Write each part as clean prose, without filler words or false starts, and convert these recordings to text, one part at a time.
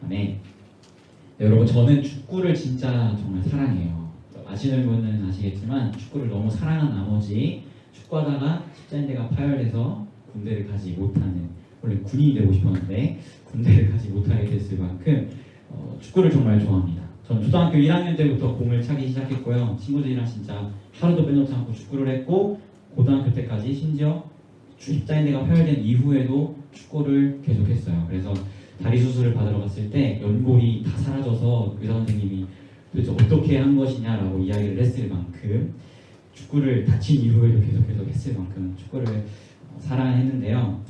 아멘. 네, 여러분 저는 축구를 진짜 정말 사랑해요. 아시는 분은 아시겠지만 축구를 너무 사랑한 나머지 축구하다가 십자인대가 파열돼서 군대를 가지 못하는, 원래 군인이 되고 싶었는데 군대를 가지 못하게 됐을 만큼 축구를 정말 좋아합니다. 저는 초등학교 1학년 때부터 공을 차기 시작했고요. 친구들이랑 진짜 하루도 빼놓지 않고 축구를 했고, 고등학교 때까지 심지어 십자인대가 파열된 이후에도 축구를 계속했어요. 그래서 다리 수술을 받으러 갔을 때 연골이 다 사라져서 의사 선생님이 도대체 어떻게 한 것이냐라고 이야기를 했을 만큼, 축구를 다친 이후에도 계속 했을 만큼 축구를 사랑했는데요.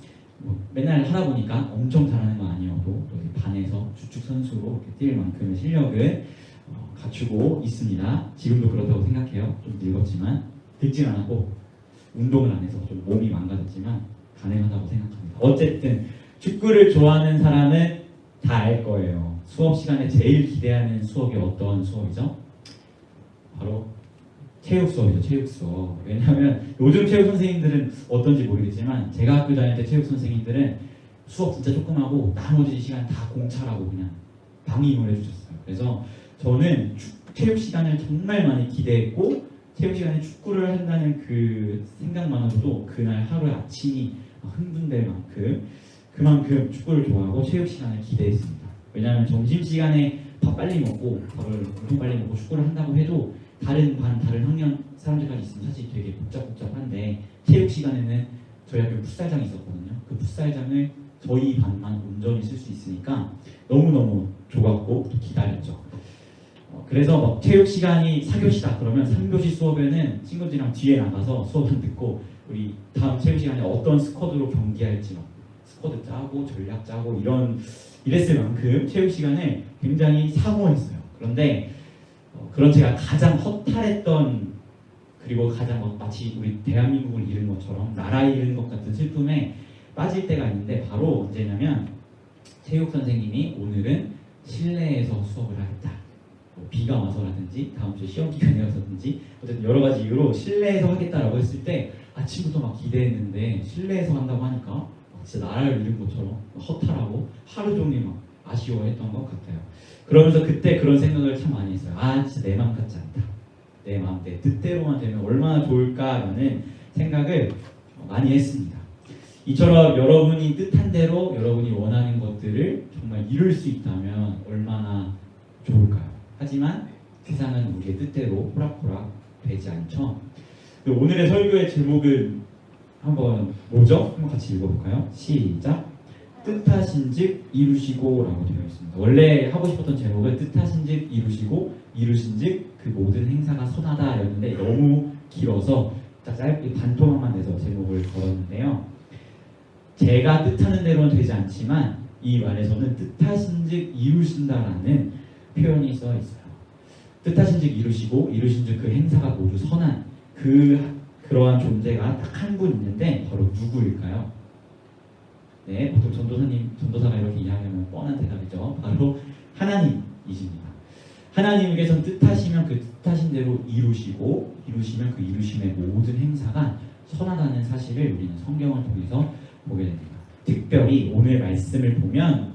맨날 하다 보니까 엄청 잘하는 건 아니어도 또 반에서 주축 선수로 뛸 만큼의 실력을 갖추고 있습니다. 지금도 그렇다고 생각해요. 좀 늙었지만, 늙진 않았고 운동을 안 해서 좀 몸이 망가졌지만 가능하다고 생각합니다. 어쨌든 축구를 좋아하는 사람은 다 알 거예요. 수업 시간에 제일 기대하는 수업이 어떤 수업이죠? 바로 체육 수업이죠. 체육 수업. 왜냐하면 요즘 체육 선생님들은 어떤지 모르겠지만 제가 학교 다닐 때 체육 선생님들은 수업 진짜 조금 하고 나머지 시간 다 공차라고 그냥 방임을 해주셨어요. 그래서 저는 체육 시간을 정말 많이 기대했고, 체육 시간에 축구를 한다는 그 생각만으로도 그날 하루의 아침이 흥분될 만큼, 그만큼 축구를 좋아하고 체육 시간을 기대했습니다. 왜냐하면 점심시간에 밥 빨리 먹고, 밥을 엄청 빨리 먹고 축구를 한다고 해도 다른 반, 다른 학년 사람들까지 있으면 사실 되게 복잡한데, 체육 시간에는 저희 학교 풋살장이 있었거든요. 그 풋살장을 저희 반만 온전히 쓸 수 있으니까 너무너무 좋았고 또 기다렸죠. 그래서 막 체육 시간이 4교시다 그러면 3교시 수업에는 친구들이랑 뒤에 나가서 수업은 듣고, 우리 다음 체육 시간에 어떤 스쿼드로 경기할지 막 스쿼드 짜고 전략 짜고 이랬을 만큼 체육 시간에 굉장히 사모했어요. 그런데 그런 제가 가장 허탈했던, 그리고 가장 마치 우리 대한민국을 잃은 것처럼 나라 잃은 것 같은 슬픔에 빠질 때가 있는데, 바로 언제냐면 체육 선생님이 오늘은 실내에서 수업을 하겠다, 비가 와서라든지 다음 주 시험 기간이어서든지 어쨌든 여러 가지 이유로 실내에서 하겠다라고 했을 때 아침부터 막 기대했는데 실내에서 한다고 하니까 진짜 나라를 잃은 것처럼 허탈하고 하루 종일 막 아쉬워했던 것 같아요. 그러면서 그때 그런 생각을 참 많이 했어요. 진짜 내 마음 같지 않다. 내 마음, 내 뜻대로만 되면 얼마나 좋을까라는 생각을 많이 했습니다. 이처럼 여러분이 뜻한 대로 여러분이 원하는 것들을 정말 이룰 수 있다면 얼마나 좋을까요? 하지만 세상은 우리의 뜻대로 호락호락 되지 않죠. 오늘의 설교의 제목은 한번 뭐죠? 한번 같이 읽어볼까요? 시작! 뜻하신즉 이루시고라고 되어 있습니다. 원래 하고 싶었던 제목은 뜻하신즉 이루시고 이루신즉 그 모든 행사가 선하다였는데 너무 길어서 짧게 반토막만 내서 제목을 걸었는데요. 제가 뜻하는 대로는 되지 않지만 이 말에서는 뜻하신즉 이루신다라는 표현이 써 있어요. 뜻하신즉 이루시고 이루신즉 그 행사가 모두 선한 그러한 존재가 딱 한 분 있는데 바로 누구일까요? 네, 보통 전도사가 이렇게 이야기하면 뻔한 대답이죠. 바로 하나님이십니다. 하나님께서는 뜻하시면 그 뜻하신 대로 이루시고 이루시면 그 이루심의 모든 행사가 선하다는 사실을 우리는 성경을 통해서 보게 됩니다. 특별히 오늘 말씀을 보면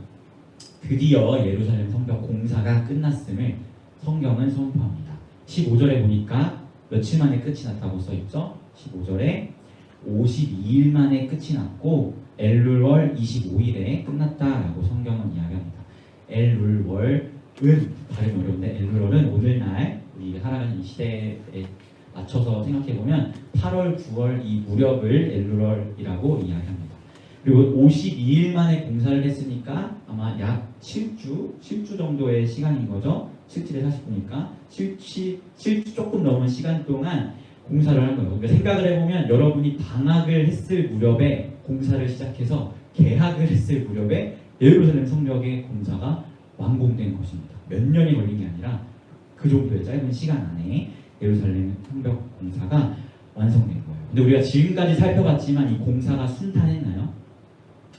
드디어 예루살렘 성벽 공사가 끝났음을 성경은 선포합니다. 15절에 보니까 며칠 만에 끝이 났다고 써있죠. 15절에 52일 만에 끝이 났고 엘룰월 25일에 끝났다라고 성경은 이야기합니다. 엘룰월은 발음이 어려운데, 엘룰월은 오늘날 우리 살아가는 이 시대에 맞춰서 생각해보면 8월, 9월 이 무렵을 엘룰월이라고 이야기합니다. 그리고 52일 만에 공사를 했으니까 아마 약 7주 정도의 시간인 거죠. 7일에 40분이니까 7주 조금 넘은 시간 동안 공사를 한 거예요. 그러니까 생각을 해보면 여러분이 방학을 했을 무렵에 공사를 시작해서 개학을 했을 무렵에 예루살렘 성벽의 공사가 완공된 것입니다. 몇 년이 걸린 게 아니라 그 정도의 짧은 시간 안에 예루살렘 성벽 공사가 완성된 거예요. 근데 우리가 지금까지 살펴봤지만 이 공사가 순탄했나요?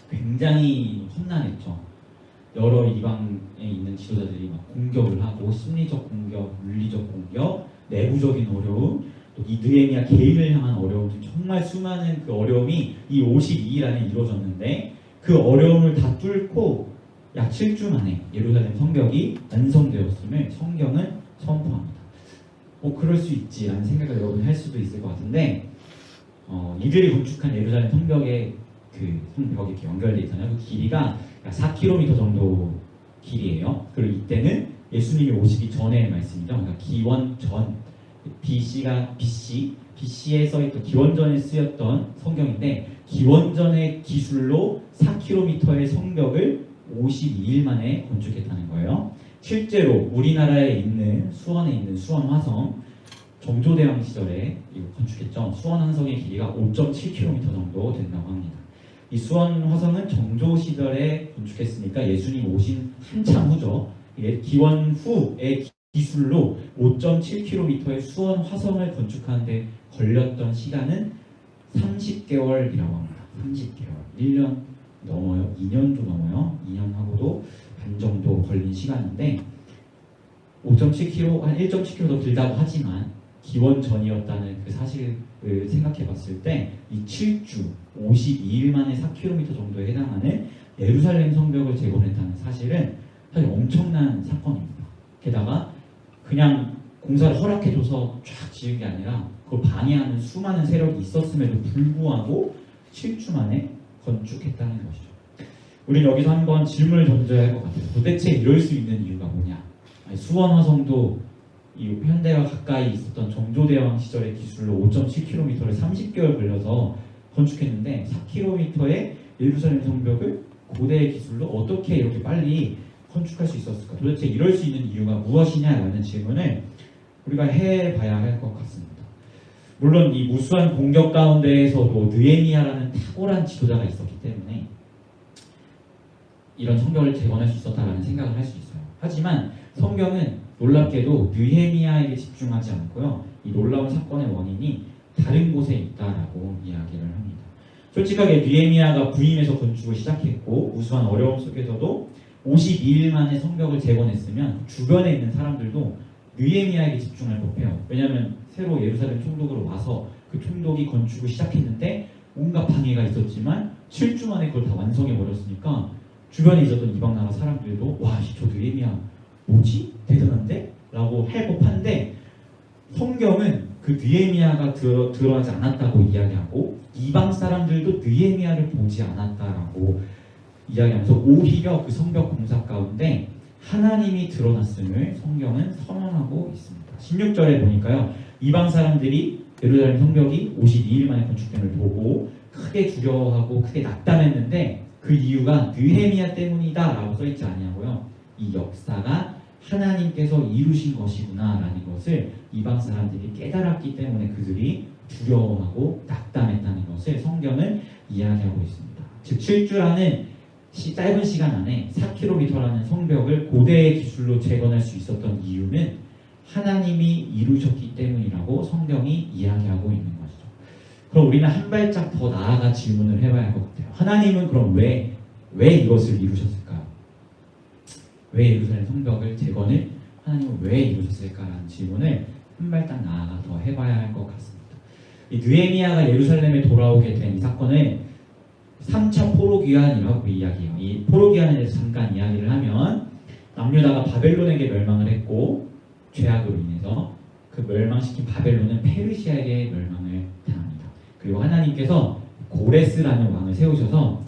굉장히 험난했죠. 여러 이방에 있는 지도자들이 막 공격을 하고, 심리적 공격, 물리적 공격, 내부적인 어려움, 또 이 느헤미야 개인을 향한 어려움, 정말 수많은 그 어려움이 이 52일 안에 이루어졌는데, 그 어려움을 다 뚫고 약 7주 만에 예루살렘 성벽이 완성되었음을 성경은 선포합니다. 그럴 수 있지라는 생각을 여러분 할 수도 있을 것 같은데 이들이 건축한 예루살렘 성벽의 그 성벽이 이렇게 연결되어 있잖아요. 그 길이가 약 4km 정도 길이에요. 그리고 이때는 예수님이 오시기 전의 말씀이죠. 그러니까 기원 전 BC에 써있던 기원전에 쓰였던 성경인데 기원전의 기술로 4km의 성벽을 52일 만에 건축했다는 거예요. 실제로 우리나라에 있는 수원에 있는 수원 화성 정조대왕 시절에 이거 건축했죠. 수원 화성의 길이가 5.7km 정도 된다고 합니다. 이 수원 화성은 정조 시절에 건축했으니까 예수님 오신 한참 후죠. 기원 후의 기술로 5.7km의 수원 화성을 건축하는데 걸렸던 시간은 30개월이라고 합니다. 30개월. 1년 넘어요. 2년도 넘어요. 2년하고도 반 정도 걸린 시간인데 5.7km, 한 1.7km도 길다고 하지만 기원 전이었다는 그 사실을 생각해 봤을 때 이 7주 52일 만에 4km 정도에 해당하는 예루살렘 성벽을 재건했다는 사실은 사실 엄청난 사건입니다. 게다가 그냥 공사를 허락해줘서 쫙 지은 게 아니라 그걸 방해하는 수많은 세력이 있었음에도 불구하고 7주 만에 건축했다는 것이죠. 우리는 여기서 한번 질문을 던져야 할 것 같아요. 도대체 이럴 수 있는 이유가 뭐냐? 수원 화성도 이 현대와 가까이 있었던 정조대왕 시절의 기술로 5.7km를 30개월 걸려서 건축했는데 4km의 예루살렘 성벽을 고대의 기술로 어떻게 이렇게 빨리 건축할 수 있었을까? 도대체 이럴 수 있는 이유가 무엇이냐라는 질문을 우리가 해봐야 할 것 같습니다. 물론 이 무수한 공격 가운데에서도 느헤미야라는 탁월한 지도자가 있었기 때문에 이런 성벽을 재건할 수 있었다라는 생각을 할 수 있어요. 하지만 성경은 놀랍게도 느헤미야에게 집중하지 않고요. 이 놀라운 사건의 원인이 다른 곳에 있다라고 이야기를 합니다. 솔직하게 느헤미야가 부임해서 건축을 시작했고 무수한 어려움 속에서도 52일 만에 성벽을 재건했으면 주변에 있는 사람들도 느헤미야에게 집중할 법해요. 왜냐하면 새로 예루살렘 총독으로 와서 그 총독이 건축을 시작했는데 온갖 방해가 있었지만 7주 만에 그걸 다 완성해 버렸으니까 주변에 있었던 이방 나라 사람들도 와, 저 느헤미야 뭐지? 대단한데? 라고 할 법한데 성경은 그 느헤미야가 드러나지 않았다고 이야기하고 이방 사람들도 느헤미야를 보지 않았다라고 이야기하면서 오히려 그 성벽 공사 가운데 하나님이 드러났음을 성경은 선언하고 있습니다. 16절에 보니까요. 이방 사람들이 예루살렘 성벽이 52일 만에 건축됨을 보고 크게 두려워하고 크게 낙담했는데 그 이유가 느헤미야 때문이다 라고 써있지 아니하고요. 이 역사가 하나님께서 이루신 것이구나 라는 것을 이방 사람들이 깨달았기 때문에 그들이 두려워하고 낙담했다는 것을 성경은 이야기하고 있습니다. 즉 7주라는 짧은 시간 안에 4km라는 성벽을 고대의 기술로 재건할 수 있었던 이유는 하나님이 이루셨기 때문이라고 성경이 이야기하고 있는 것이죠. 그럼 우리는 한 발짝 더 나아가 질문을 해봐야 할 것 같아요. 하나님은 그럼 왜 이것을 이루셨을까요? 왜 예루살렘 성벽을 재건을 하나님은 왜 이루셨을까라는 질문을 한 발짝 나아가 더 해봐야 할 것 같습니다. 이 느헤미야가 예루살렘에 돌아오게 된 이 사건은 3차 포로귀환이라고 이야기해요. 이 포로귀환에 대해서 잠깐 이야기를 하면 남유다가 바벨론에게 멸망을 했고 죄악으로 인해서 그 멸망시킨 바벨론은 페르시아에게 멸망을 당합니다. 그리고 하나님께서 고레스라는 왕을 세우셔서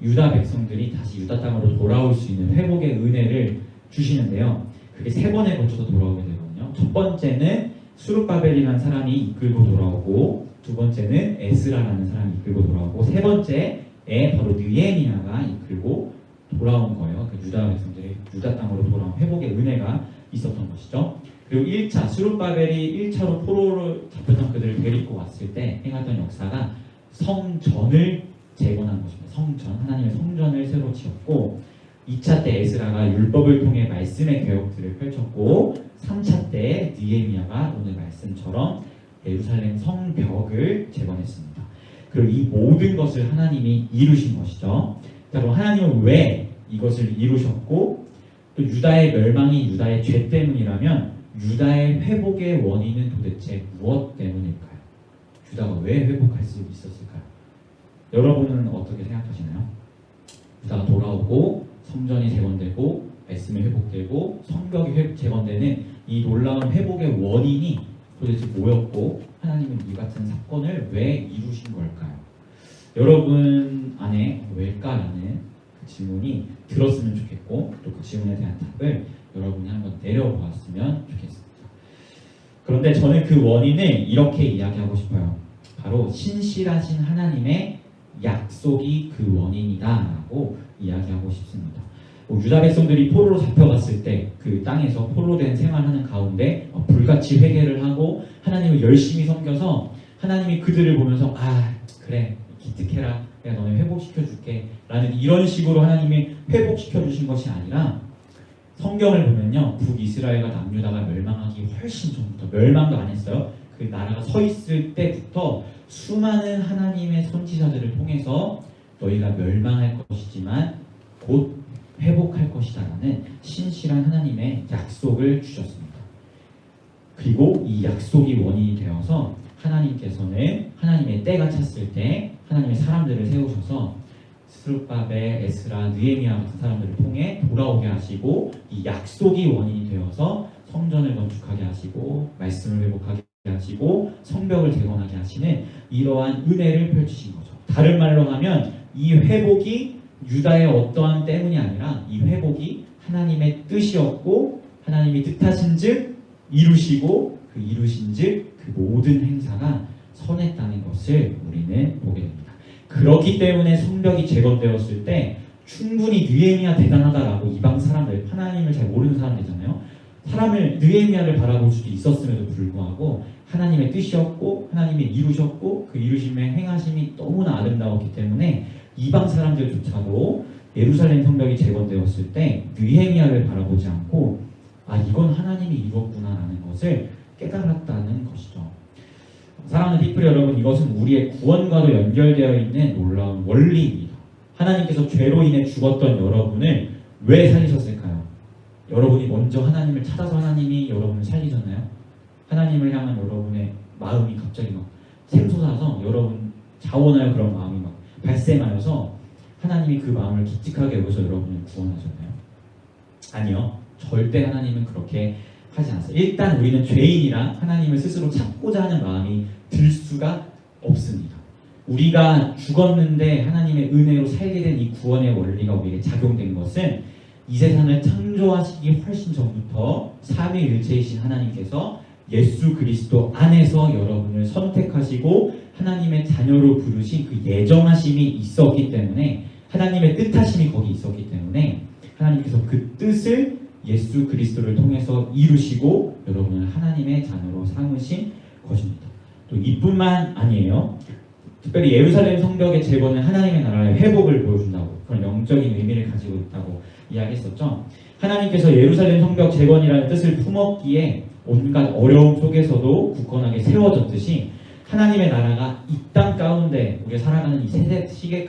유다 백성들이 다시 유다 땅으로 돌아올 수 있는 회복의 은혜를 주시는데요. 그게 3번에 걸쳐서 돌아오게 되거든요. 첫 번째는 수룹바벨이라는 사람이 이끌고 돌아오고 두 번째는 에스라라는 사람이 이끌고 돌아오고 세 번째에 바로 느헤미야가 이끌고 돌아온 거예요. 그 유다 백성들이 유다 땅으로 돌아온 회복의 은혜가 있었던 것이죠. 그리고 1차 수룹바벨이 1차로 포로로 잡혔던 그들을 데리고 왔을 때 행했던 역사가 성전을 재건한 것입니다. 성전, 하나님의 성전을 새로 지었고 2차 때 에스라가 율법을 통해 말씀의 개혁들을 펼쳤고 3차 때 느헤미야가 오늘 말씀처럼 예루살렘 성벽을 재건했습니다. 그리고 이 모든 것을 하나님이 이루신 것이죠. 자, 그럼 하나님은 왜 이것을 이루셨고 또 유다의 멸망이 유다의 죄 때문이라면 유다의 회복의 원인은 도대체 무엇 때문일까요? 유다가 왜 회복할 수 있었을까요? 여러분은 어떻게 생각하시나요? 유다가 돌아오고 성전이 재건되고 말씀이 회복되고 성벽이 재건되는 이 놀라운 회복의 원인이 도대체 뭐였고 하나님은 이 같은 사건을 왜 이루신 걸까요? 여러분 안에 왜일까라는 그 질문이 들었으면 좋겠고 또 그 질문에 대한 답을 여러분이 한번 내려보았으면 좋겠습니다. 그런데 저는 그 원인을 이렇게 이야기하고 싶어요. 바로 신실하신 하나님의 약속이 그 원인이다라고 이야기하고 싶습니다. 유다 백성들이 포로로 잡혀갔을 때 그 땅에서 포로된 생활하는 가운데 불같이 회개를 하고 하나님을 열심히 섬겨서 하나님이 그들을 보면서 그래 기특해라 내가 너네 회복시켜줄게 라는 이런 식으로 하나님이 회복시켜주신 것이 아니라 성경을 보면요 북이스라엘과 남유다가 멸망하기 훨씬 전부터 멸망도 안 했어요. 그 나라가 서 있을 때부터 수많은 하나님의 선지자들을 통해서 너희가 멸망할 것이지만 곧 회복할 것이다라는 신실한 하나님의 약속을 주셨습니다. 그리고 이 약속이 원인이 되어서 하나님께서는 하나님의 때가 찼을 때 하나님의 사람들을 세우셔서 스룹바벨, 에스라, 느헤미야 같은 사람들을 통해 돌아오게 하시고 이 약속이 원인이 되어서 성전을 건축하게 하시고 말씀을 회복하게 하시고 성벽을 재건하게 하시는 이러한 은혜를 펼치신 거죠. 다른 말로 하면 이 회복이 유다의 어떠한 때문이 아니라 이 회복이 하나님의 뜻이었고 하나님이 뜻하신즉 이루시고 그 이루신즉 그 모든 행사가 선했다는 것을 우리는 보게 됩니다. 그렇기 때문에 성벽이 재건되었을 때 충분히 느헤미야 대단하다라고 이방 사람들, 하나님을 잘 모르는 사람들이잖아요. 사람을 느헤미야를 바라볼 수도 있었음에도 불구하고 하나님의 뜻이었고 하나님이 이루셨고 그 이루심의 행하심이 너무나 아름다웠기 때문에 이방 사람들조차도 예루살렘 성벽이 재건되었을 때 느헤미야를 바라보지 않고 이건 하나님이 이루었구나라는 것을 깨달았다는 것이죠. 사랑하는 피플 여러분, 이것은 우리의 구원과도 연결되어 있는 놀라운 원리입니다. 하나님께서 죄로 인해 죽었던 여러분을 왜 살리셨을까요? 여러분이 먼저 하나님을 찾아서 하나님이 여러분을 살리셨나요? 하나님을 향한 여러분의 마음이 갑자기 막 샘솟아서 여러분 자원하여 그런 마음이 막 발생하여서 하나님이 그 마음을 기특하게 여기서 여러분을 구원하셨나요? 아니요. 절대 하나님은 그렇게 하지 않았어요. 일단 우리는 죄인이라 하나님을 스스로 찾고자 하는 마음이 들 수가 없습니다. 우리가 죽었는데 하나님의 은혜로 살게 된 이 구원의 원리가 우리에게 작용된 것은 이 세상을 창조하시기 훨씬 전부터 삼위일체이신 하나님께서 예수 그리스도 안에서 여러분을 선택하시고 하나님의 자녀로 부르신 그 예정하심이 있었기 때문에 하나님의 뜻하심이 거기 있었기 때문에 하나님께서 그 뜻을 예수 그리스도를 통해서 이루시고 여러분을 하나님의 자녀로 삼으신 것입니다. 또 이뿐만 아니에요. 특별히 예루살렘 성벽의 재건은 하나님의 나라의 회복을 보여준다고 그런 영적인 의미를 가지고 있다고 이야기했었죠. 하나님께서 예루살렘 성벽 재건이라는 뜻을 품었기에 온갖 어려움 속에서도 굳건하게 세워졌듯이 하나님의 나라가 이 땅 가운데 우리가 살아가는 이 세계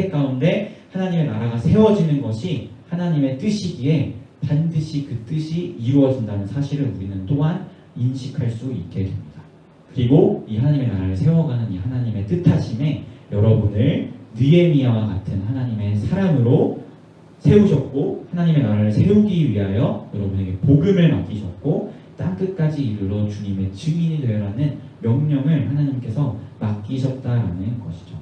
가운데 하나님의 나라가 세워지는 것이 하나님의 뜻이기에 반드시 그 뜻이 이루어진다는 사실을 우리는 또한 인식할 수 있게 됩니다. 그리고 이 하나님의 나라를 세워가는 이 하나님의 뜻하심에 여러분을 느헤미야와 같은 하나님의 사람으로 세우셨고 하나님의 나라를 세우기 위하여 여러분에게 복음을 맡기셨고 땅끝까지 이르러 주님의 증인이 되라는 명령을 하나님께서 맡기셨다라는 것이죠.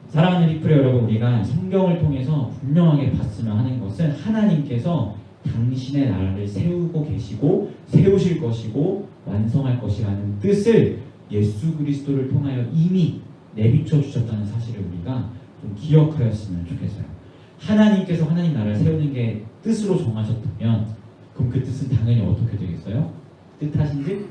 사랑하는 리플의 여러분, 우리가 성경을 통해서 분명하게 봤으면 하는 것은 하나님께서 당신의 나라를 세우고 계시고 세우실 것이고 완성할 것이라는 뜻을 예수 그리스도를 통하여 이미 내비쳐 주셨다는 사실을 우리가 좀 기억하였으면 좋겠어요. 하나님께서 하나님 나라를 세우는 게 뜻으로 정하셨다면 그럼 그 뜻은 당연히 어떻게 되겠어요? 뜻하신 듯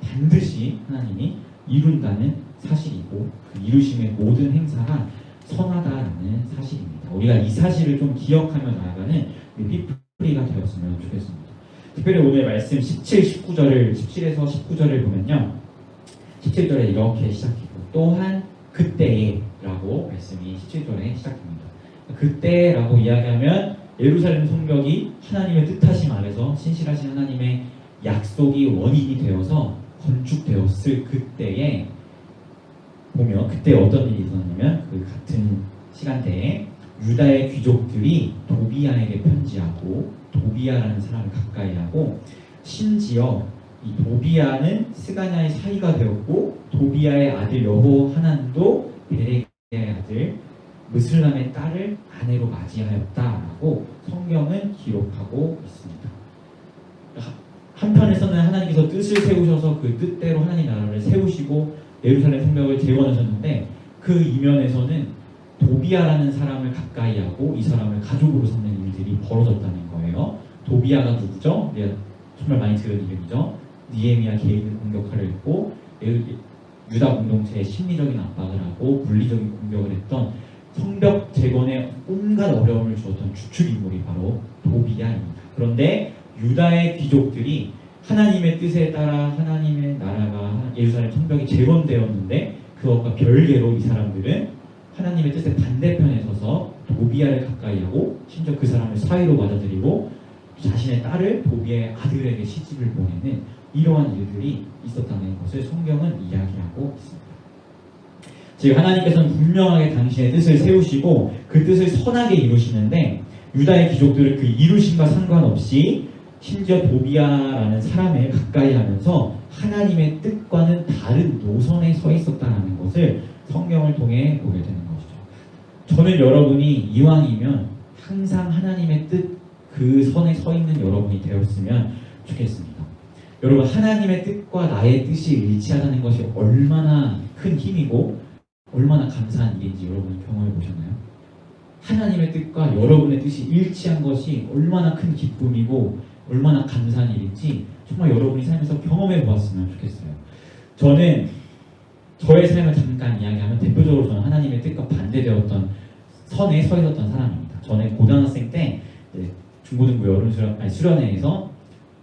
반드시 하나님이 이룬다는 사실이고 그 이루심의 모든 행사가 선하다라는 사실입니다. 우리가 이 사실을 좀 기억하며 나아가는 피플리가 되었으면 좋겠습니다. 특별히 오늘 말씀 17에서 19절을 보면요. 17절에 이렇게 시작해요. 또한 그때에 라고 말씀이 17절에 시작합니다. 그때라고 이야기하면 예루살렘 성벽이 하나님의 뜻하심 아래서 신실하신 하나님의 약속이 원인이 되어서 건축되었을 그때에 보면 그때 어떤 일이 있었냐면 그 같은 시간대에 유다의 귀족들이 도비아에게 편지하고 도비아라는 사람을 가까이하고 심지어 이 도비아는 스가냐의 사이가 되었고 도비아의 아들 여호하난도 베레게의 아들 무슬람의 딸을 아내로 맞이하였다라고 성경은 기록하고 있습니다. 한편에서는 하나님께서 뜻을 세우셔서 그 뜻대로 하나님 나라를 세우시고 예루살렘 성벽을 재건하셨는데 그 이면에서는 도비아라는 사람을 가까이하고 이 사람을 가족으로 삼는 일들이 벌어졌다는 거예요. 도비아가 누구죠? 정말 많이 들은 이름이죠. 니에미야 개인을 공격하려 했고 유다 공동체의 심리적인 압박을 하고 물리적인 공격을 했던 성벽 재건에 온갖 어려움을 주었던 주축 인물이 바로 도비아입니다. 그런데 유다의 귀족들이 하나님의 뜻에 따라 하나님의 나라가 예루살렘 성벽이 재건되었는데 그것과 별개로 이 사람들은 하나님의 뜻의 반대편에 서서 도비아를 가까이하고 심지어 그 사람을 사위로 받아들이고 자신의 딸을 도비아의 아들에게 시집을 보내는 이러한 일들이 있었다는 것을 성경은 이야기하고 있습니다. 즉 하나님께서는 분명하게 당신의 뜻을 세우시고 그 뜻을 선하게 이루시는데 유다의 귀족들은 그 이루심과 상관없이 심지어 도비아라는 사람을 가까이 하면서 하나님의 뜻과는 다른 노선에 서 있었다는 것을 성경을 통해 보게 되는 것이죠. 저는 여러분이 이왕이면 항상 하나님의 뜻 그 선에 서 있는 여러분이 되었으면 좋겠습니다. 여러분 하나님의 뜻과 나의 뜻이 일치하다는 것이 얼마나 큰 힘이고 얼마나 감사한 일인지 여러분이 경험해 보셨나요? 하나님의 뜻과 여러분의 뜻이 일치한 것이 얼마나 큰 기쁨이고 얼마나 감사한 일인지 정말 여러분이 살면서 경험해 보았으면 좋겠어요. 저는 저의 삶을 잠깐 이야기하면 대표적으로 저는 하나님의 뜻과 반대되었던 선에 서 있었던 사람입니다. 저는 고등학생 때 중고등부 여름 수련회에서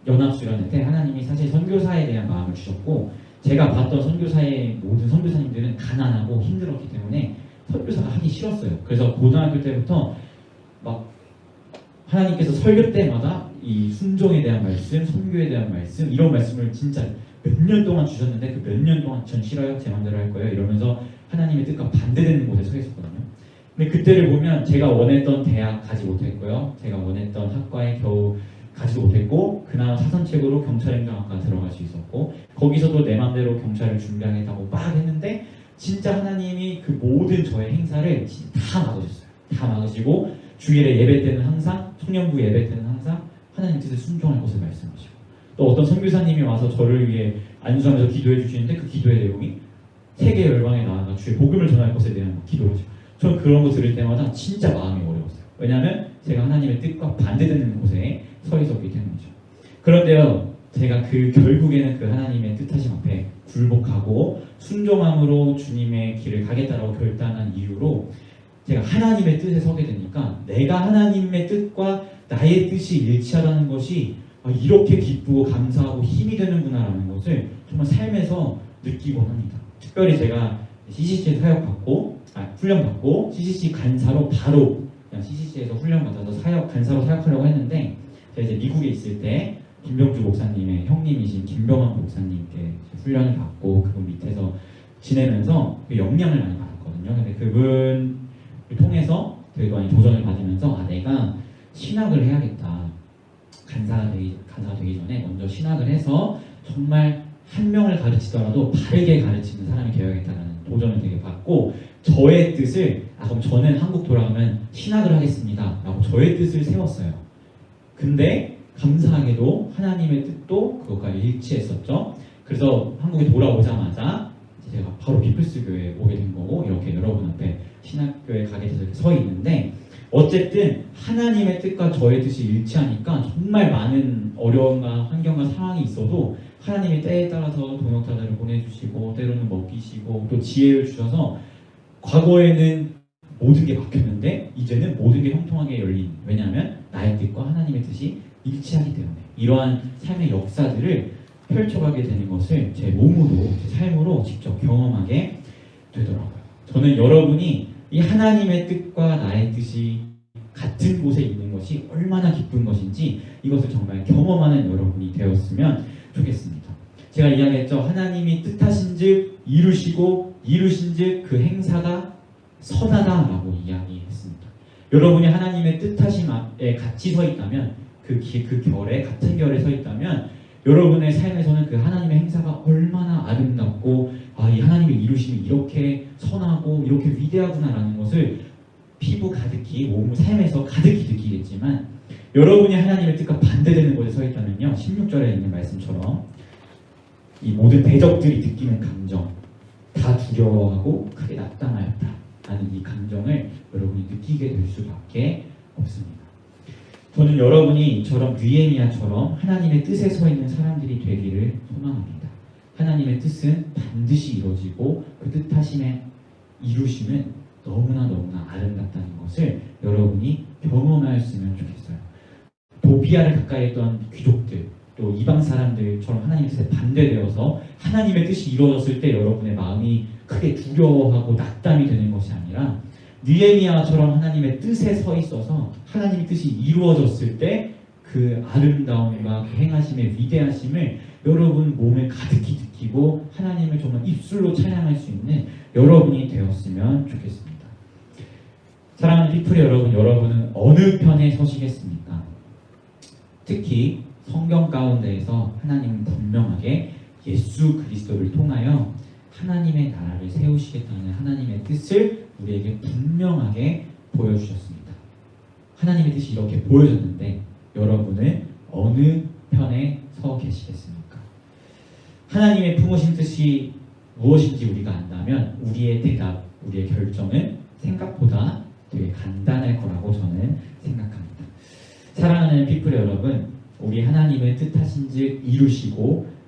연합 수련회 때 하나님이 사실 선교사에 대한 마음을 주셨고 제가 봤던 선교사의 모든 선교사님들은 가난하고 힘들었기 때문에 선교사가 하기 싫었어요. 그래서 고등학교 때부터 막 하나님께서 설교 때마다 이 순종에 대한 말씀, 선교에 대한 말씀 이런 말씀을 진짜 몇 년 동안 주셨는데 그 몇 년 동안 전 싫어요, 제 마음대로 할 거예요 이러면서 하나님의 뜻과 반대되는 곳에 서 있었거든요. 근데 그때를 보면 제가 원했던 대학 가지 못했고요. 제가 원했던 학과에 겨우 가지도 못했고 그나마 사선책으로 경찰행정학과 들어갈 수 있었고 거기서도 내 맘대로 경찰을 준비하겠다고 막 했는데 진짜 하나님이 그 모든 저의 행사를 다 막으셨어요. 다 막으시고 주일에 예배 때는 항상 청년부 예배 때는 항상 하나님 뜻에 순종할 것을 말씀하시고 또 어떤 선교사님이 와서 저를 위해 안수하면서 기도해 주시는데 그 기도의 내용이 세계 열방에 나아가 주의 복음을 전할 것에 대한 기도를 하시고 저는 그런 거 들을 때마다 진짜 마음이 어려웠어요. 왜냐하면 제가 하나님의 뜻과 반대되는 곳에 서 있었기 때문이죠. 그런데요, 제가 결국에는 그 하나님의 뜻하심 앞에 굴복하고 순종함으로 주님의 길을 가겠다라고 결단한 이유로 제가 하나님의 뜻에 서게 되니까 내가 하나님의 뜻과 나의 뜻이 일치하다는 것이 이렇게 기쁘고 감사하고 힘이 되는구나라는 것을 정말 삶에서 느끼곤 합니다. 특별히 제가 CCC에 훈련받고 CCC 간사로 바로 그냥 CCC에서 훈련받아서 간사로 사역하려고 했는데 제가 이제 미국에 있을 때 김병주 목사님의 형님이신 김병환 목사님께 훈련을 받고 그분 밑에서 지내면서 그 영향을 많이 받았거든요. 근데 그분을 통해서 되게 많이 도전을 받으면서 내가 신학을 해야겠다. 간사가 되기 전에 먼저 신학을 해서 정말 한 명을 가르치더라도 바르게 가르치는 사람이 되어야겠다는 도전을 되게 받고 저의 뜻을 그럼 저는 한국 돌아가면 신학을 하겠습니다 라고 저의 뜻을 세웠어요. 근데 감사하게도 하나님의 뜻도 그것과 일치했었죠. 그래서 한국에 돌아오자마자 제가 바로 피플스 교회에 오게 된 거고 이렇게 여러분 앞에 신학교에 가게 돼서 이렇게 서 있는데 어쨌든 하나님의 뜻과 저의 뜻이 일치하니까 정말 많은 어려움과 환경과 상황이 있어도 하나님의 때에 따라서 동역자들을 보내주시고 때로는 먹이시고 또 지혜를 주셔서 과거에는 모든 게 막혔는데 이제는 모든 게 형통하게 열린 왜냐하면 나의 뜻과 하나님의 뜻이 일치하기 때문에 이러한 삶의 역사들을 펼쳐가게 되는 것을 제 몸으로 제 삶으로 직접 경험하게 되더라고요. 저는 여러분이 이 하나님의 뜻과 나의 뜻이 같은 곳에 있는 것이 얼마나 기쁜 것인지 이것을 정말 경험하는 여러분이 되었으면 좋겠습니다. 제가 이야기했죠. 하나님이 뜻하신즉 이루시고 이루신즉 그 행사가 선하다라고 이야기했습니다. 여러분이 하나님의 뜻하심에 같이 서 있다면 그 결에 같은 결에 서 있다면 여러분의 삶에서는 그 하나님의 행사가 얼마나 아름답고 이 하나님의 이루심이 이렇게 선하고 이렇게 위대하구나라는 것을 피부 가득히 삶에서 가득히 느끼겠지만 여러분이 하나님의 뜻과 반대되는 곳에 서 있다면요 16절에 있는 말씀처럼 이 모든 대적들이 느끼는 감정 다 두려워하고 크게 낙담하였다 라는 이 감정을 여러분이 느끼게 될 수밖에 없습니다. 저는 여러분이 이처럼 느헤미야처럼 하나님의 뜻에 서 있는 사람들이 되기를 소망합니다. 하나님의 뜻은 반드시 이루어지고 그 뜻하심의 이루심은 너무나 아름답다는 것을 여러분이 경험하였으면 좋겠어요. 도비아를 가까이 했던 귀족들 또 이방 사람들처럼 하나님의 뜻에 반대되어서 하나님의 뜻이 이루어졌을 때 여러분의 마음이 크게 두려워하고 낙담이 되는 것이 아니라 느헤미야처럼 하나님의 뜻에 서 있어서 하나님의 뜻이 이루어졌을 때 그 아름다움과 그 행하심의 위대하심을 여러분 몸에 가득히 느끼고 하나님을 정말 입술로 찬양할 수 있는 여러분이 되었으면 좋겠습니다. 사랑하는 피플 여러분은 어느 편에 서시겠습니까? 특히 성경 가운데에서 하나님은 분명하게 예수 그리스도를 통하여 하나님의 나라를 세우시겠다는 하나님의 뜻을 우리에게 분명하게 보여주셨습니다. 하나님의 뜻이 이렇게 보여졌는데 여러분은 어느 편에 서 계시겠습니까? 하나님의 품으신 뜻이 무엇인지 우리가 안다면 우리의 대답, 우리의 결정은 생각보다 되게 간단할 거라고 저는 생각합니다. 사랑하는 피플 여러분, 우리 하나님의 뜻하신즉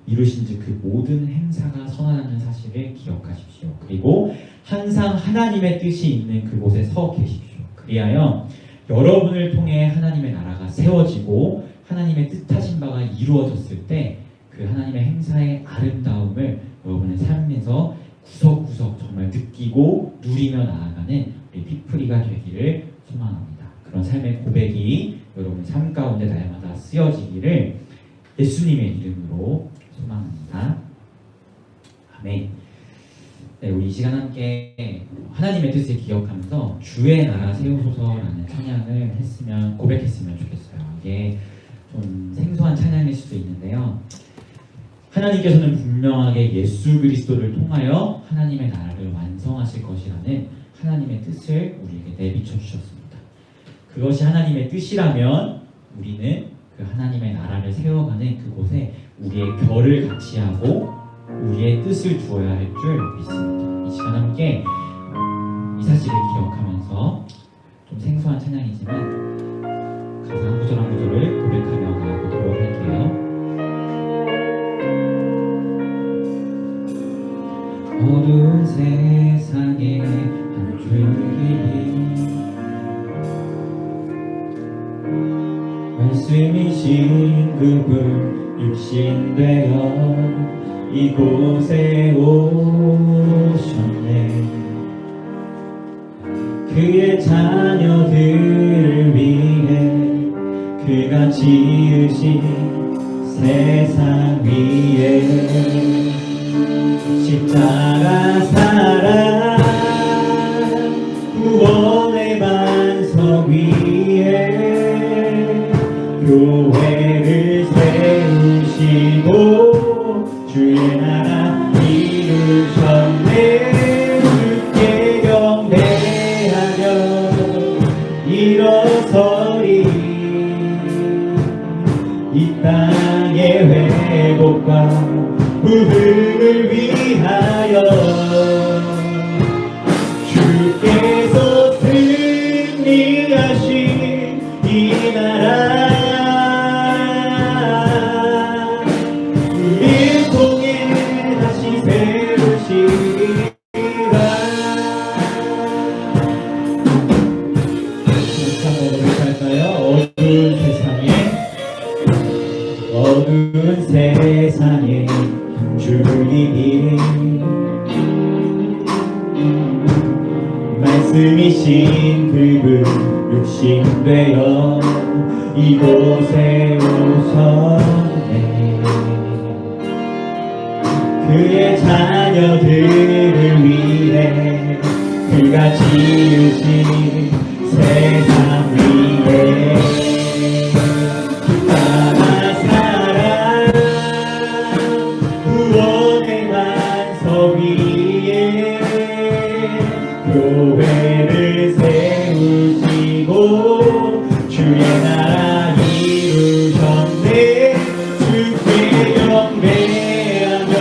이루신즉 그 모든 행사가 선하다는 사실을 기억하십시오. 그리고 항상 하나님의 뜻이 있는 그곳에 서 계십시오. 그리하여 여러분을 통해 하나님의 나라가 세워지고 하나님의 뜻하신 바가 이루어졌을 때 그 하나님의 행사의 아름다움을 여러분의 삶에서 구석구석 정말 느끼고 누리며 나아가는 우리 피플이가 되기를 소망합니다. 그런 삶의 고백이 여러분 삶 가운데 날마다 쓰여지기를 예수님의 이름으로 소망합니다. 아멘. 네, 우리 이 시간 함께 하나님의 뜻을 기억하면서 주의 나라 세우소서라는 찬양을 고백했으면 좋겠어요. 이게 좀 생소한 찬양일 수도 있는데요. 하나님께서는 분명하게 예수 그리스도를 통하여 하나님의 나라를 완성하실 것이라는 하나님의 뜻을 우리에게 내비쳐 주셨습니다. 그것이 하나님의 뜻이라면 우리는 그 하나님의 나라를 세워가는 그곳에 우리의 결을 같이 하고 우리의 뜻을 두어야 할 줄 믿습니다. 이 시간 함께 이 사실을 기억하면서 좀 생소한 찬양이지만 가사 한 구절 한 구절을 고백하며 나아가도록 할게요. 어두운 세상에 한 줄기 말씀이신 그분 육신되어 이곳에 오셨네. 그의 자녀들을 위해 그가 지으신 세상 위에 십자가 사랑 구원의 반석 위에 교회를 세우시고 주의 나라 이루셨네. 주께 경배하며 일어서리 이 땅의 회복과 부흥을 위하여 주께서 승리하신 이 나라 우리를 통해 다시 세우시리라. 어두운 세상에 줄기 말씀이신 그분 육신되어 이곳에 오셨네. 그의 자녀들을 위해 그가 지으신 세상 위에 나라 사랑 구원의 반석 위에 교회를 세우시고 주의 나라 이루셨네. 주께 경배하며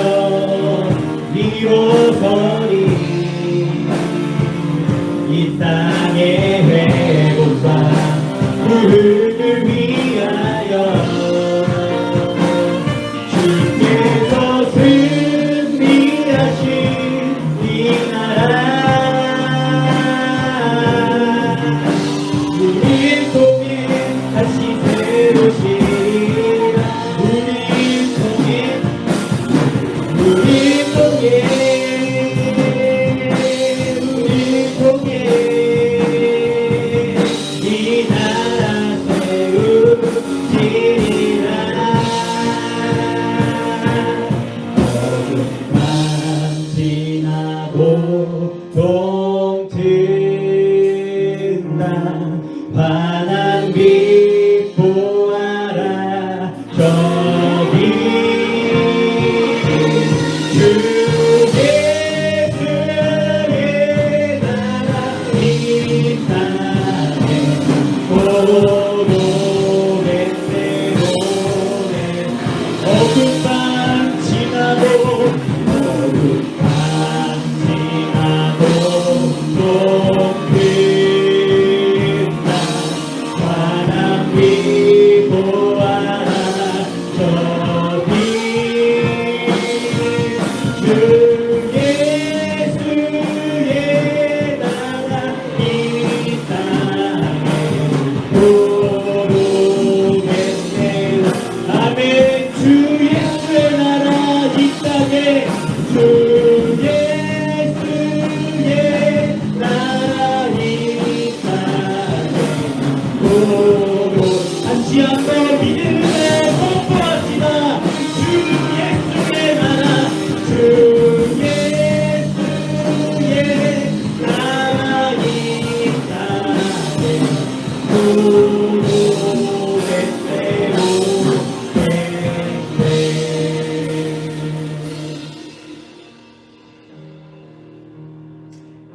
일어서리. 이 땅의 회복과 우리를 위하여 주께서 승리하신 이 나라 우리를 통해 다시 새로시 우리를 통해 이 나라 세우시리라. 어둠 밤 지나고 동튼다 환한 빛 보아라. 저기 주 예수의 나라 이 땅에 오로게 새로네. 어둠 밤 지나고 동끝나 환한 빛 보아라. 저기 주 예수의 나라 이 땅에 오르게 되라. 아멘. 주 예수의 나라 이 땅에 주 예수의 나라 이 땅에 오르 다시 한번 믿음을 선포합시다. 주 예수의 나라 주 예수의 나라 이 땅에 오르게 되오게.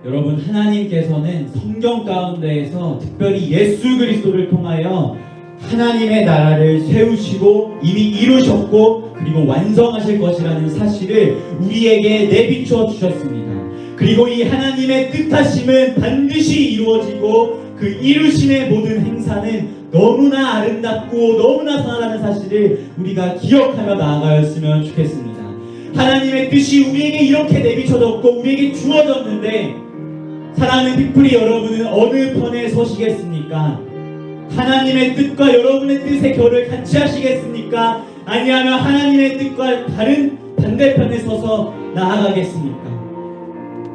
여러분, 하나님께서는 성경 가운데에서 특별히 예수 그리스도를 통하여 하나님의 나라를 세우시고 이미 이루셨고 그리고 완성하실 것이라는 사실을 우리에게 내비추어 주셨습니다. 그리고 이 하나님의 뜻하심은 반드시 이루어지고 그 이루심의 모든 행사는 너무나 아름답고 너무나 선하다는 사실을 우리가 기억하며 나아가였으면 좋겠습니다. 하나님의 뜻이 우리에게 이렇게 내비쳐졌고 우리에게 주어졌는데 사랑하는 빅프리 여러분은 어느 편에 서시겠습니까? 하나님의 뜻과 여러분의 뜻의 결을 같이 하시겠습니까? 아니하면 하나님의 뜻과 다른 반대편에 서서 나아가겠습니까?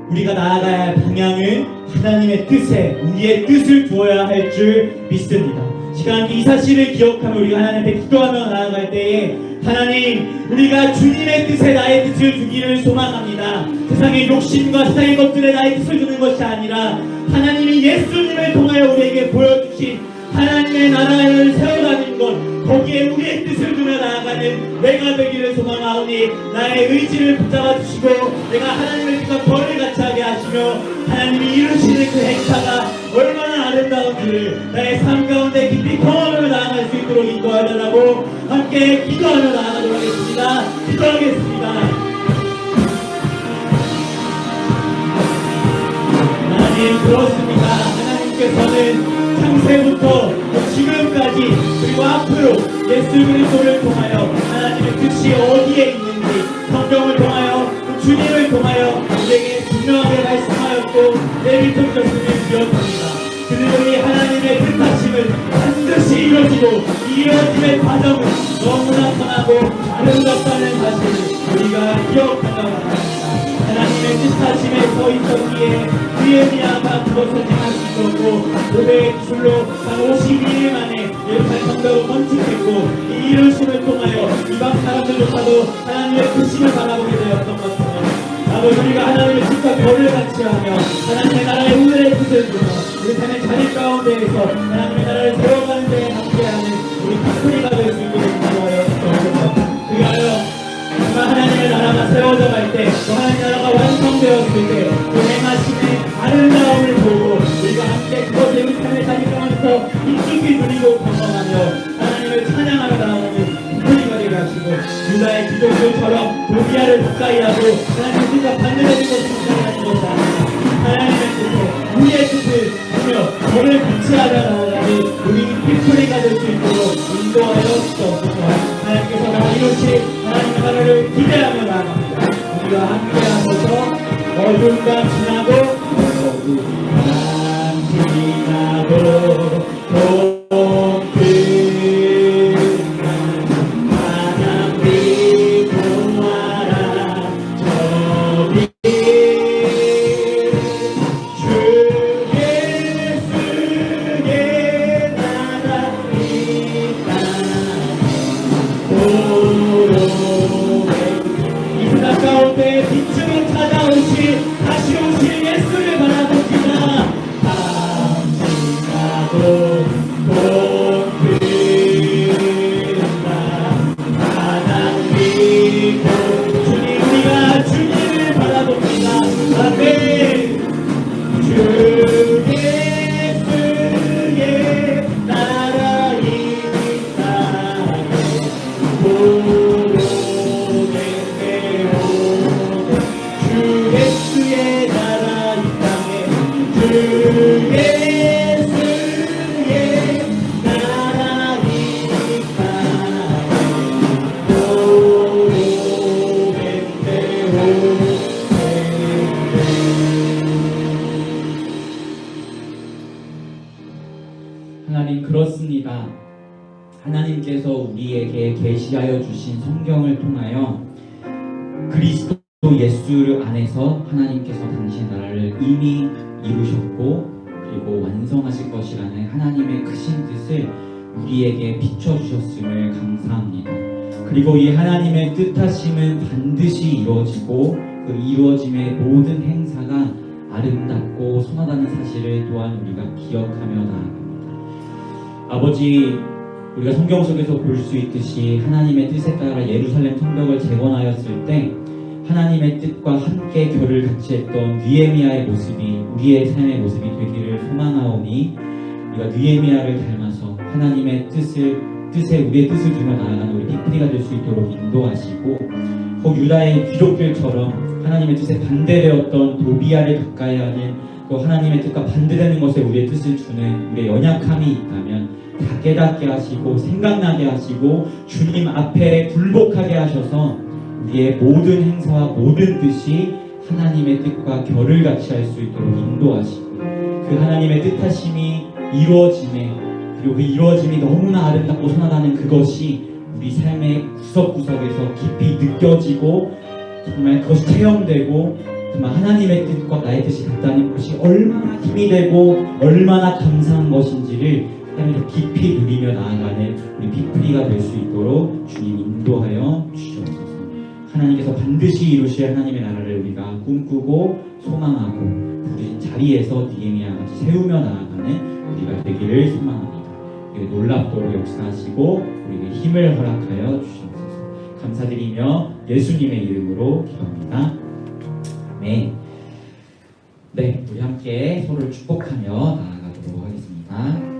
우리가 나아가야 할 방향은 하나님의 뜻에 우리의 뜻을 두어야 할 줄 믿습니다. 시간 이 사실을 기억하며 우리가 하나님 앞에 기도하며 나아갈 때에 하나님, 우리가 주님의 뜻에 나의 뜻을 두기를 소망합니다. 세상의 욕심과 세상의 것들에 나의 뜻을 두는 것이 아니라 하나님이 예수님을 통하여 우리에게 보여주신 하나님의 나라를 세워가는 것, 거기에 우리의 뜻을 두며 나아가는 내가 되기를 소망하오니 나의 의지를 붙잡아 주시고 내가 하나님의 뜻과 벌을 같이 하게 하시며 하나님이 이루시는 그 행사가 얼마나 아름다운지를 나의 삶 가운데 깊이 경험하며 나아갈 수 있도록 인도하려고 함께 기도하며 나아가도록 하겠습니다. 기도하겠습니다. 하나님, 그렇습니다. 하나님께서는 창세부터 지금까지 그리고 앞으로 예수 그리스도를 통하여 하나님의 뜻이 어디에 있는지 성경을 통하여 주님을 통하여 우리에게 분명하게 말씀하였고 내비쳐 주셨음을 기억합니다. 그들이 하나님의 뜻하심을 반드시 이루어지고 이루어짐의 과정은 너무나 선하고 아름답다는 사실을 우리가 기억하며 나갑니다. 하나님의 뜻하심에 서 있었기에 그에 미아가 그것을 행할 수 있었고 고백의 기술로 단 52일 만에 예루살렘 성벽을 건축했고 이 이루심을 통하여 이방 사람들조차도 하나님의 뜻심을 바라보게 되었던 것처럼 아버지, 우리가 하나님의 뜻과 결을 같이 하며 하나님의 나라의 오늘의 뜻을 두며 우리 삶의 자리 가운데 가운데에서 하나님의 나라를 세워가는 데 함께하는 우리 피플리가 될 수 있도록 인도하여 주옵소서. 그리하여 정말 하나님의 나라가 세워져 갈 때, 또 하나님의 나라가 완성되었을 때, 그 행하심의 아름다움을 보고 우리가 함께 그것의 우리 삶의 자기성에서 깊이 누리고 경험하며 하나님을 찬양하며 나아가는 피플리가 되게 하시고, 유다의 귀족들처럼 도비아를 가까이 하고 하나님의 뜻과 반대되는 것을 생각하는 것이 아니라 하나님의 뜻에 우리의 뜻을 보며 저를 같이하며 나아가는 우리 피플리가 될 수 있도록 인도하여 주옵소서. 하나님께서 다 이루실 하나님의 나라를 기대하며 나아갑니다. 우리가 함께하셔서 어둠 밤 지나고 어둠 밤 지나고 빛으로 찾아오실 다시 오실 예수를 바라봅니다. 밤지나도 봄 끝나 바람 비고 주님 우리가 주님을 바라봅니다. 아멘. 주 예수의 나라입니다. 예수의 나라 이 땅에 주 예수의 나라 이 땅에 하나님 그렇습니다. 하나님께서 우리에게 계시하여 주신 성경을 통하여 그리스도 예수 안에서 하나님께서 당신의 나라를 이미 이루셨고 그리고 완성하실 것이라는 하나님의 크신 뜻을 우리에게 비춰주셨음을 감사합니다. 그리고 이 하나님의 뜻하심은 반드시 이루어지고 그 이루어짐의 모든 행사가 아름답고 선하다는 사실을 또한 우리가 기억하며 나아갑니다. 아버지, 우리가 성경 속에서 볼 수 있듯이 하나님의 뜻에 따라 예루살렘 성벽을 재건하였을 때 하나님의 뜻과 함께 결을 같이 했던 느헤미야의 모습이 우리의 삶의 모습이 되기를 소망하오니 우리가 느헤미야를 닮아서 하나님의 뜻에 우리의 뜻을 두며 나아가는 우리 피플리가 될 수 있도록 인도하시고 혹 유다의 귀족들처럼 하나님의 뜻에 반대되었던 도비아를 가까이 하는 또 하나님의 뜻과 반대되는 것에 우리의 뜻을 주는 우리의 연약함이 있다면 다 깨닫게 하시고 생각나게 하시고 주님 앞에 굴복하게 하셔서 우리의 모든 행사와 모든 뜻이 하나님의 뜻과 결을 같이 할 수 있도록 인도하시고 그 하나님의 뜻하심이 이루어짐에 그리고 그 이루어짐이 너무나 아름답고 선하다는 그것이 우리 삶의 구석구석에서 깊이 느껴지고 정말 그것이 체험되고 정말 하나님의 뜻과 나의 뜻이 같다는 것이 얼마나 힘이 되고 얼마나 감사한 것인지를 하나님께서 깊이 누리며 나아가는 우리 피플리가 될 수 있도록 주님 인도하여 주시옵소서. 하나님께서 반드시 이루실 하나님의 나라를 우리가 꿈꾸고 소망하고 부르신 자리에서 느헤미야 같이 세우며 나아가는 우리가 되기를 소망합니다. 놀랍도록 역사하시고 우리에게 힘을 허락하여 주시옵소서. 감사드리며 예수님의 이름으로 기도합니다. 아멘. 네, 우리 함께 서로를 축복하며 나아가도록 하겠습니다.